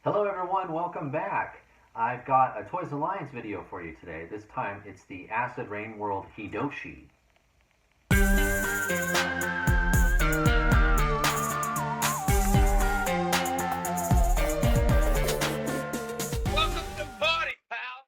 Hello everyone, welcome back. I've got a Toys Alliance video for you today. This time it's the Acid Rain World Hiodoshi. Welcome to the party, pal!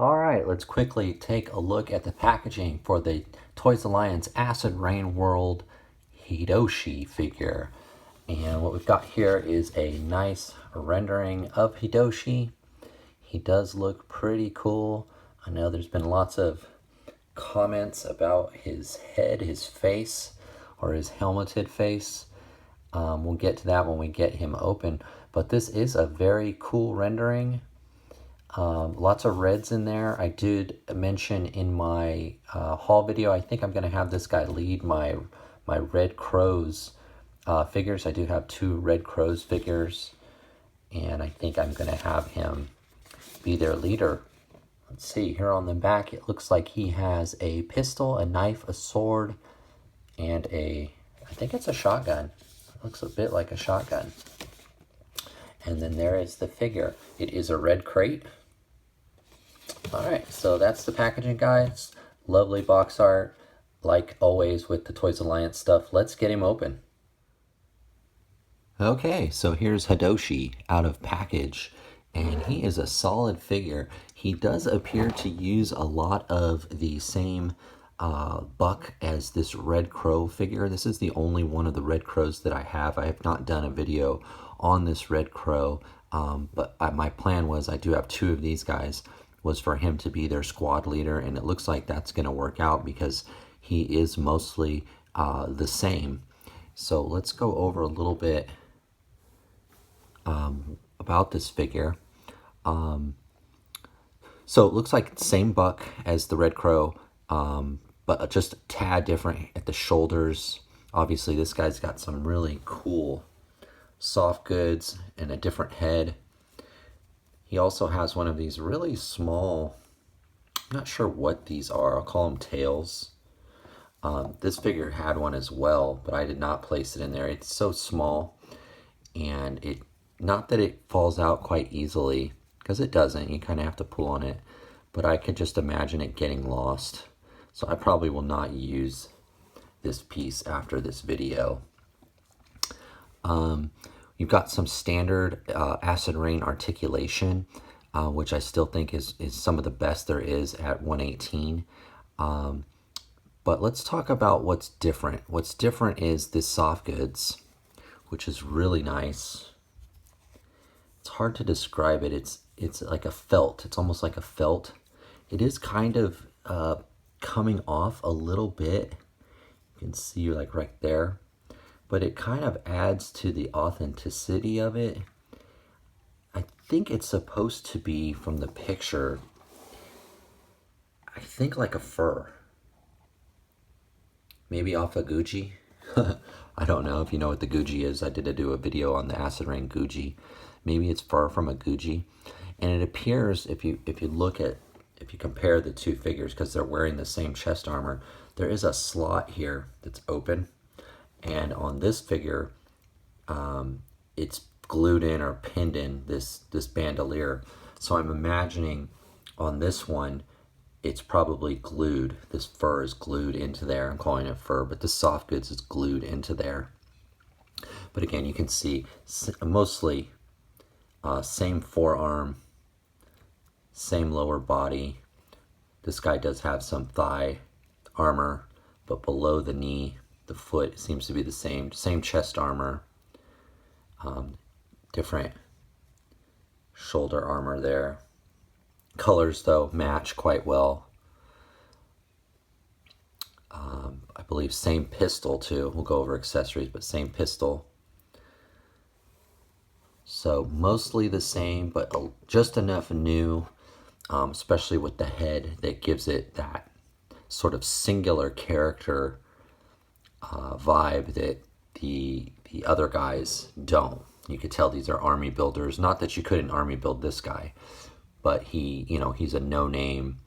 Alright, let's quickly take a look at the packaging for the Toys Alliance Acid Rain World Hiodoshi figure. And what we've got here is a nice rendering of Hiodoshi. He does look pretty cool. I know there's been lots of comments about his head, his face, or his helmeted face. We'll get to that when we get him open. But this is a very cool rendering. Lots of reds in there. I did mention in my haul video, I think I'm going to have this guy lead my Red Crows figures. I do have 2 Red Crows figures, and I think I'm going to have him be their leader. Let's see, here on the back, it looks like he has a pistol, a knife, a sword, and I think it's a shotgun. It looks a bit like a shotgun. And then there is the figure. It is a red crate. Alright, so that's the packaging, guys. Lovely box art. Like always with the Toys Alliance stuff, let's get him open. Okay, so here's Hiodoshi out of package. And he is a solid figure. He does appear to use a lot of the same buck as this Red Crow figure. This is the only one of the Red Crows that I have. I have not done a video on this Red Crow, but my plan was, I do have 2 of these guys, was for him to be their squad leader, and it looks like that's going to work out because he is mostly the same. So let's go over a little bit about this figure. So it looks like the same buck as the Red Crow, but just a tad different at the shoulders. Obviously this guy's got some really cool soft goods and a different head. He also has one of these really small, I'm not sure what these are, I'll call them tails. This figure had one as well, but I did not place it in there. It's so small, and not that it falls out quite easily, because it doesn't. You kind of have to pull on it, but I could just imagine it getting lost. So I probably will not use this piece after this video. You've got some standard acid rain articulation, which I still think is some of the best there is at 118. But let's talk about what's different. What's different is this soft goods, which is really nice. It's hard to describe it. It's like a felt. It's almost like a felt. It is kind of coming off a little bit. You can see like right there. But it kind of adds to the authenticity of it. I think it's supposed to be, from the picture, I think like a fur. Maybe off a Gucci. I don't know if you know what the Gucci is. I did do a video on the Acid Rain Gucci. Maybe it's fur from a Gucci. And it appears, if you compare the 2 figures, because they're wearing the same chest armor, there is a slot here that's open. And on this figure, it's glued in or pinned in this bandolier. So I'm imagining on this one, it's probably glued. This fur is glued into there. I'm calling it fur, but the soft goods is glued into there. But again, you can see mostly same forearm, same lower body. This guy does have some thigh armor, but below the knee, the foot seems to be the same chest armor. Different shoulder armor there. Colors, though, match quite well. I believe same pistol, too. We'll go over accessories, but same pistol. So mostly the same, but just enough new. especially with the head that gives it that sort of singular character vibe that the other guys don't. You could tell these are army builders. Not that you couldn't army build this guy, but he's a no-name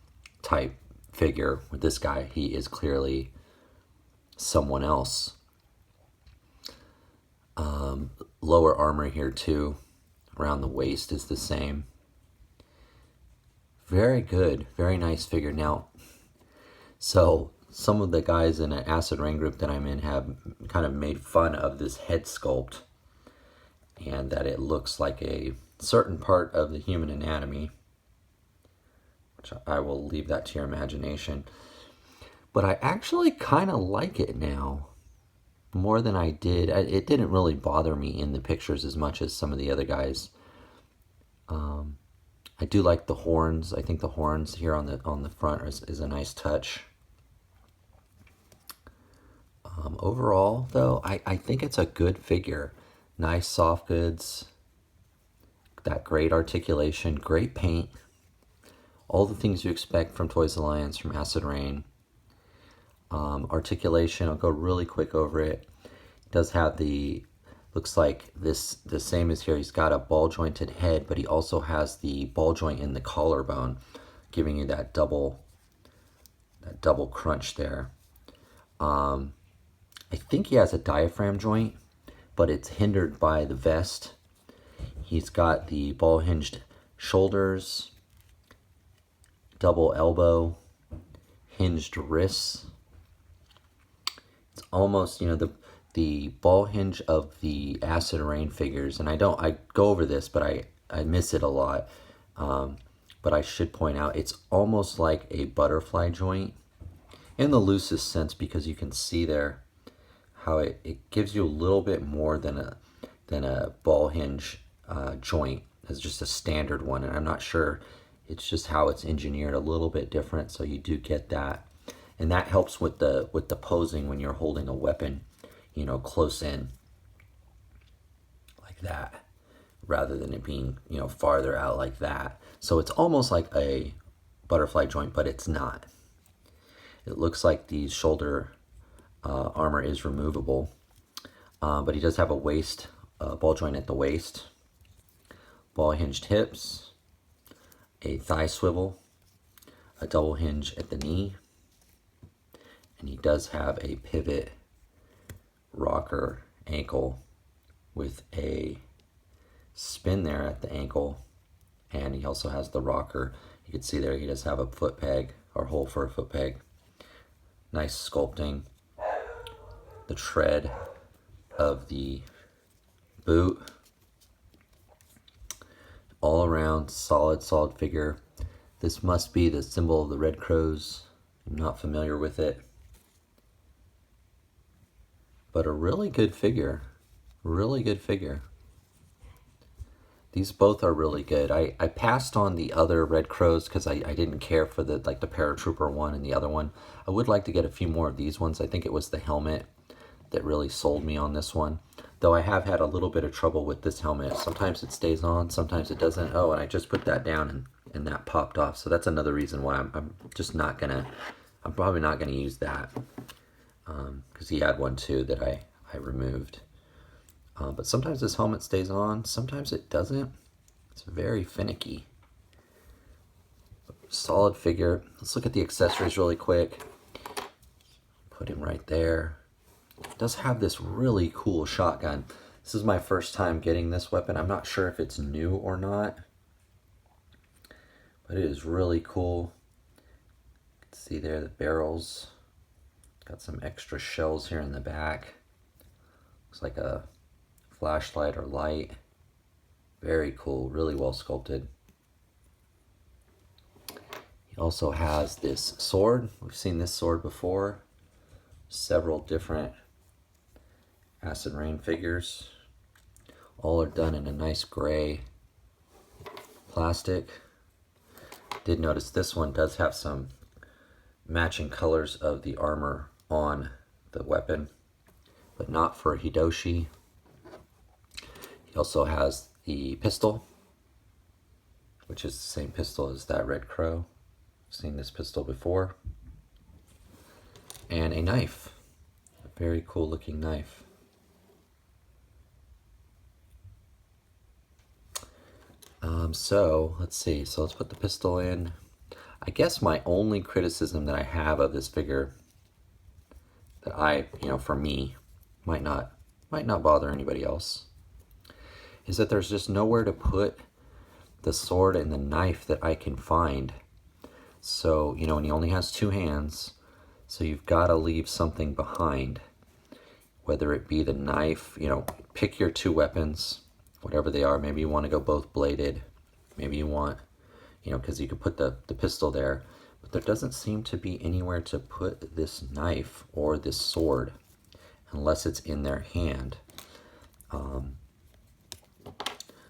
type figure. With this guy, he is clearly someone else. Lower armor here too, around the waist is the same. Very good, very nice figure. Now, so some of the guys in an acid rain group that I'm in have kind of made fun of this head sculpt and that it looks like a certain part of the human anatomy, which I will leave that to your imagination. But I actually kind of like it now more than I did. It didn't really bother me in the pictures as much as some of the other guys. I do like the horns. I think the horns here on the front is a nice touch. Overall, though, I think it's a good figure. Nice soft goods, that great articulation, great paint, all the things you expect from Toys Alliance, from Acid Rain. Articulation, I'll go really quick over it. It does have looks like the same as here. He's got a ball jointed head, but he also has the ball joint in the collarbone, giving you that double crunch there. I think he has a diaphragm joint, but it's hindered by the vest. He's got the ball hinged shoulders, double elbow, hinged wrists. It's almost, the ball hinge of the Acid Rain figures, and I go over this, but I miss it a lot. But I should point out, it's almost like a butterfly joint in the loosest sense, because you can see there how it gives you a little bit more than a ball hinge joint as just a standard one, and I'm not sure, it's just how it's engineered a little bit different, so you do get that, and that helps with the posing when you're holding a weapon, close in like that, rather than it being farther out like that. So it's almost like a butterfly joint, but it's not. It looks like the shoulder armor is removable, but he does have a waist ball joint at the waist, ball hinged hips, a thigh swivel, a double hinge at the knee, and he does have a pivot rocker ankle with a spin there at the ankle, and he also has the rocker. You can see there he does have a foot peg, or hole for a foot peg. Nice sculpting. The tread of the boot. All around solid figure. This must be the symbol of the Red Crows. I'm not familiar with it. But a really good figure. Really good figure. These both are really good. I passed on the other Red Crows because I didn't care for the paratrooper one and the other one. I would like to get a few more of these ones. I think it was the helmet that really sold me on this one. Though I have had a little bit of trouble with this helmet. Sometimes it stays on, sometimes it doesn't. Oh, and I just put that down and that popped off. So that's another reason why I'm probably not gonna use that. Because he had one too that I removed. But sometimes this helmet stays on, sometimes it doesn't. It's very finicky. Solid figure. Let's look at the accessories really quick. Put him right there. It does have this really cool shotgun. This is my first time getting this weapon. I'm not sure if it's new or not, but it is really cool. You can see there the barrels. Got some extra shells here in the back. Looks like a flashlight or light. Very cool, really well sculpted. He also has this sword. We've seen this sword before. Several different Acid Rain figures. All are done in a nice gray plastic. Did notice this one does have some matching colors of the armor on the weapon, but not for Hiodoshi. He also has the pistol which is the same pistol as that Red Crow. Seen this pistol before. And a knife, a very cool looking knife. So let's see, so let's put the pistol in. I guess my only criticism that I have of this figure that for me, might not bother anybody else, is that there's just nowhere to put the sword and the knife that I can find. So, and he only has two hands, so you've got to leave something behind, whether it be the knife, pick your two weapons, whatever they are. Maybe you want to go both bladed. Maybe you want, because you could put the pistol there, but there doesn't seem to be anywhere to put this knife or this sword unless it's in their hand.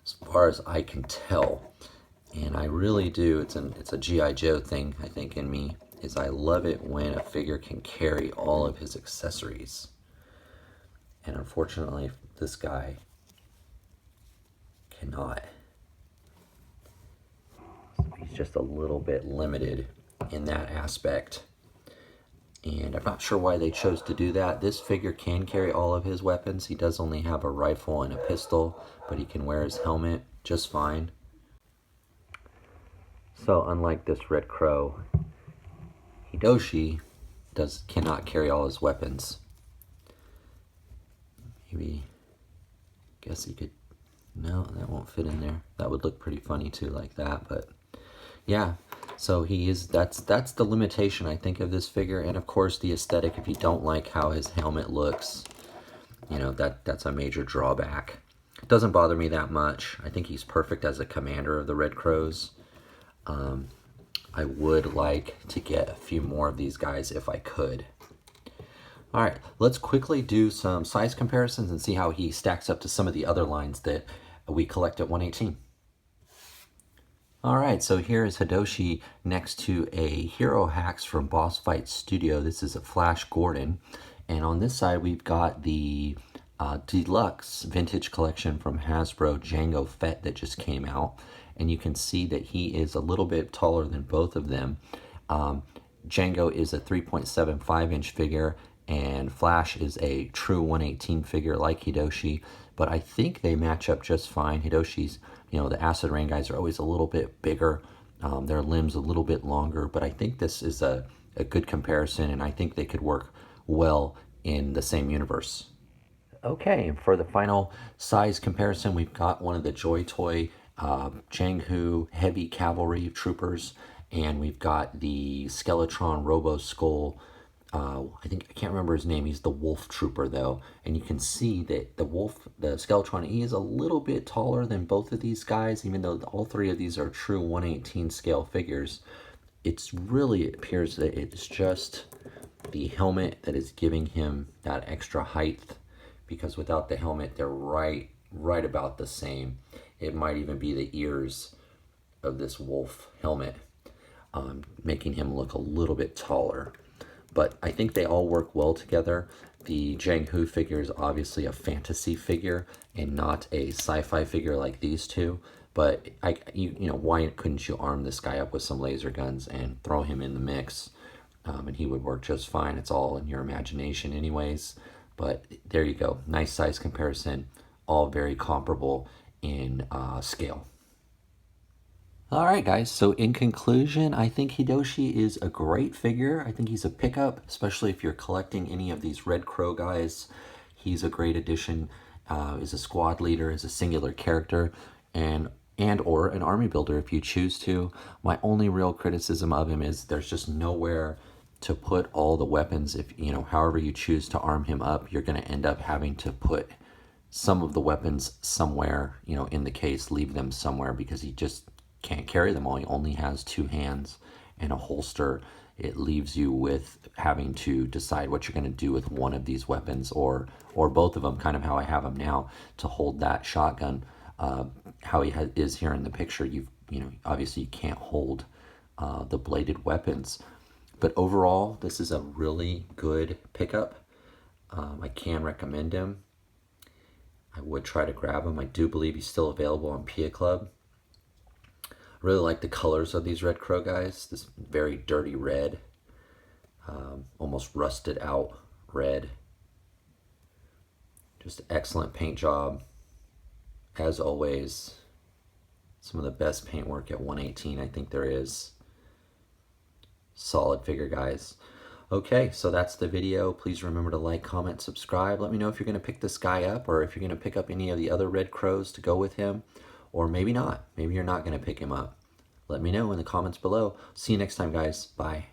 As far as I can tell, and I really do, it's a G.I. Joe thing, I think, in me, is I love it when a figure can carry all of his accessories. And unfortunately, this guy cannot. He's just a little bit limited in that aspect. And I'm not sure why they chose to do that. This figure can carry all of his weapons. He does only have a rifle and a pistol, but he can wear his helmet just fine. So unlike this Red Crow, Hiodoshi cannot carry all his weapons. Maybe, guess he could, no, that won't fit in there. That would look pretty funny too, like that, but yeah. So that's the limitation, I think, of this figure. And of course the aesthetic, if you don't like how his helmet looks, that's a major drawback. It doesn't bother me that much. I think he's perfect as a commander of the Red Crows. I would like to get a few more of these guys if I could. All right, let's quickly do some size comparisons and see how he stacks up to some of the other lines that we collect at 118. All right, so here is Hiodoshi next to a Hero Hacks from Boss Fight Studio. This is a Flash Gordon. And on this side, we've got the Deluxe Vintage Collection from Hasbro Jango Fett that just came out. And you can see that he is a little bit taller than both of them. Jango is a 3.75-inch figure, and Flash is a true 118 figure like Hiodoshi. But I think they match up just fine. Hidoshi's, the Acid Rain guys are always a little bit bigger. Their limbs a little bit longer. But I think this is a good comparison, and I think they could work well in the same universe. Okay, and for the final size comparison, we've got one of the Joy Toy Janghu Heavy Cavalry Troopers, and we've got the Skeletron Robo Skull. I can't remember his name. He's the Wolf Trooper though, and you can see that the Skeletron, he is a little bit taller than both of these guys, even though all three of these are true 118 scale figures. It appears that it's just the helmet that is giving him that extra height, because without the helmet, they're right about the same. It might even be the ears of this wolf helmet, making him look a little bit taller. But I think they all work well together. The Janghu figure is obviously a fantasy figure and not a sci-fi figure like these two. But why couldn't you arm this guy up with some laser guns and throw him in the mix, and he would work just fine. It's all in your imagination anyways. But there you go, nice size comparison, all very comparable in scale. All right, guys, so in conclusion, I think Hiodoshi is a great figure. I think he's a pickup, especially if you're collecting any of these Red Crow guys. He's a great addition as a squad leader, as a singular character, and or an army builder if you choose to. My only real criticism of him is there's just nowhere to put all the weapons. If, however you choose to arm him up, you're going to end up having to put some of the weapons somewhere, in the case, leave them somewhere, because he just can't carry them all. He only has two hands and a holster. It leaves you with having to decide what you're going to do with one of these weapons, or both of them, kind of how I have them now, to hold that shotgun. How he is here in the picture, obviously you can't hold the bladed weapons. But overall, this is a really good pickup. I can recommend him. I would try to grab him. I do believe he's still available on Pia Club. Really like the colors of these Red Crow guys. This very dirty red, almost rusted out red. Just excellent paint job. As always, some of the best paint work at 118 I think there is. Solid figure, guys. Okay, so that's the video. Please remember to like, comment, subscribe. Let me know if you're going to pick this guy up or if you're going to pick up any of the other Red Crows to go with him, or maybe not. Maybe you're not going to pick him up. Let me know in the comments below. See you next time, guys. Bye.